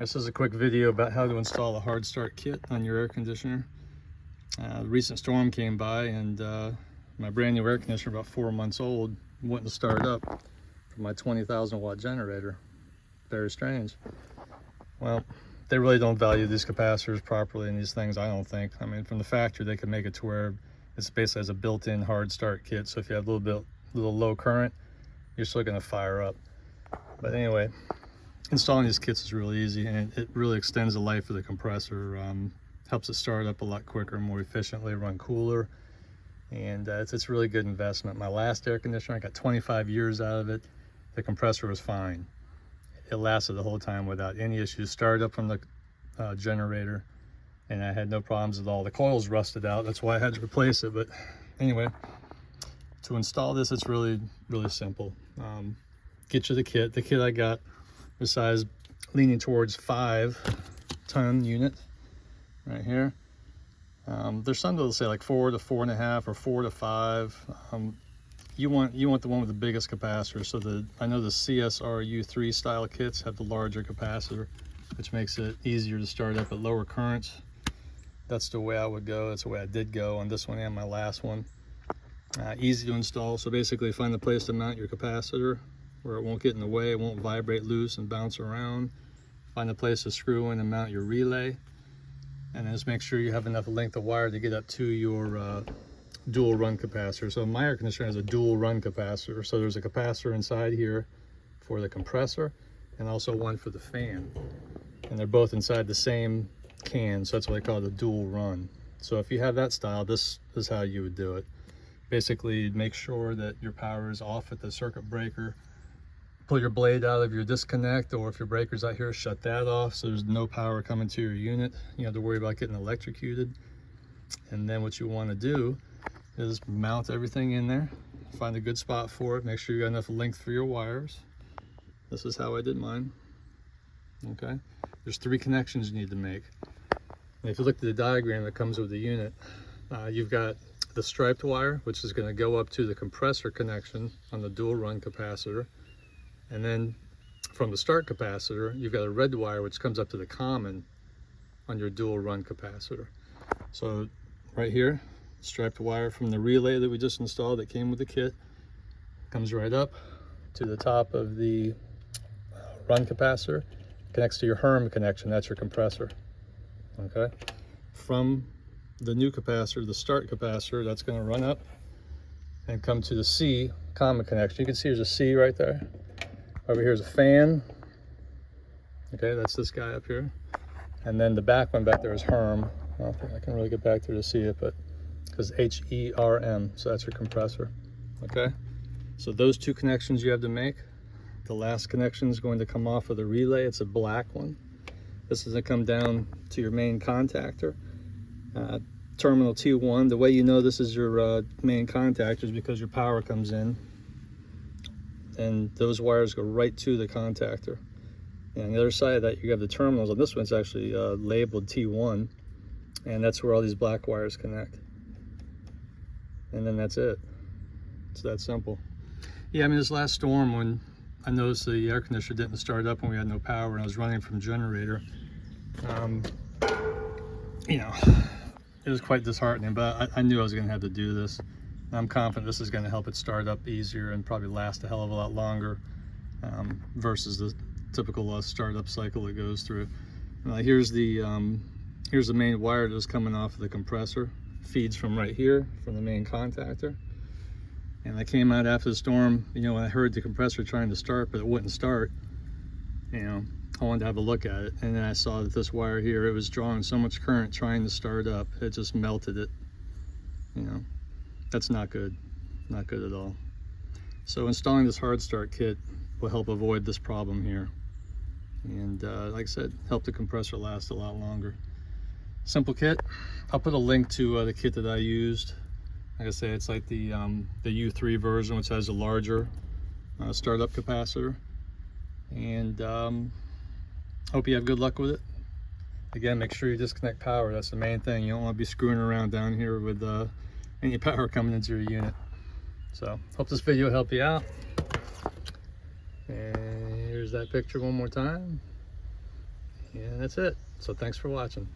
This is a quick video about how to install a hard start kit on your air conditioner. The recent storm came by and my brand new air conditioner, about 4 months old, wouldn't start up for my 20,000 watt generator. Very strange. Well, they really don't value these capacitors properly in these things, I don't think. I mean, from the factory they can make it to where it's basically as a built-in hard start kit, so if you have a little low current, you're still going to fire up. But anyway, installing these kits is really easy, and it really extends the life of the compressor. Helps it start up a lot quicker, more efficiently, run cooler, and it's a really good investment. My last air conditioner, I got 25 years out of it. The compressor was fine. It lasted the whole time without any issues. Started up from the generator, and I had no problems at all. The coils rusted out, that's why I had to replace it. But anyway, to install this, it's really simple. Get you the kit. The kit I got the size leaning towards 5-ton unit right here. There's some that'll say like 4 to 4.5 or 4 to 5. You want the one with the biggest capacitor. So I know the CSRU3 style kits have the larger capacitor, which makes it easier to start up at lower currents. That's the way I would go. That's the way I did go on this one and my last one. Easy to install. So basically, find the place to mount your capacitor where it won't get in the way, it won't vibrate loose and bounce around. Find a place to screw in and mount your relay, and then just make sure you have enough length of wire to get up to your dual run capacitor. So my air conditioner has a dual run capacitor, so there's a capacitor inside here for the compressor and also one for the fan, and they're both inside the same can, so that's what I call the dual run. So if you have that style, this is how you would do it. Basically, make sure that your power is off at the circuit breaker. Pull your blade out of your disconnect, or if your breaker's out here, shut that off so there's no power coming to your unit. You have to worry about getting electrocuted. And then what you want to do is mount everything in there. Find a good spot for it. Make sure you got enough length for your wires. This is how I did mine. Okay, there's 3 connections you need to make. And if you look at the diagram that comes with the unit, you've got the striped wire, which is going to go up to the compressor connection on the dual run capacitor. And then from the start capacitor, you've got a red wire which comes up to the common on your dual run capacitor. So right here, striped wire from the relay that we just installed that came with the kit comes right up to the top of the run capacitor, connects to your HERM connection, that's your compressor. Okay, from the new capacitor, the start capacitor, that's going to run up and come to the C common connection. You can see there's a C right there. Over here is a fan. Okay, that's this guy up here. And then the back one back there is HERM. I don't think I can really get back there to see it, but because HERM, so that's your compressor. Okay, so those 2 connections you have to make. The last connection is going to come off of the relay. It's a black one. This is going to come down to your main contactor. Terminal T1. The way you know this is your main contactor is because your power comes in, and those wires go right to the contactor. And on the other side of that, you have the terminals. On this one, it's actually labeled T1, and that's where all these black wires connect. And then that's it. It's that simple. Yeah, I mean, this last storm, when I noticed the air conditioner didn't start up when we had no power and I was running from generator, you know, it was quite disheartening, but I knew I was going to have to do this. And I'm confident this is going to help it start up easier and probably last a hell of a lot longer versus the typical startup cycle it goes through. Here's the main wire that's coming off of the compressor. Feeds from right here, from the main contactor. And I came out after the storm, you know, when I heard the compressor trying to start, but it wouldn't start, you know, I wanted to have a look at it. And then I saw that this wire here, it was drawing so much current trying to start up, it just melted it. You know, that's not good at all. So installing this hard start kit will help avoid this problem here. And like I said, help the compressor last a lot longer. Simple kit. I'll put a link to the kit that I used. Like I say, it's like the U3 version, which has a larger startup capacitor. And hope you have good luck with it. Again, make sure you disconnect power. That's the main thing. You don't want to be screwing around down here with any power coming into your unit. So hope this video helped you out. And here's that picture one more time. And that's it. So thanks for watching.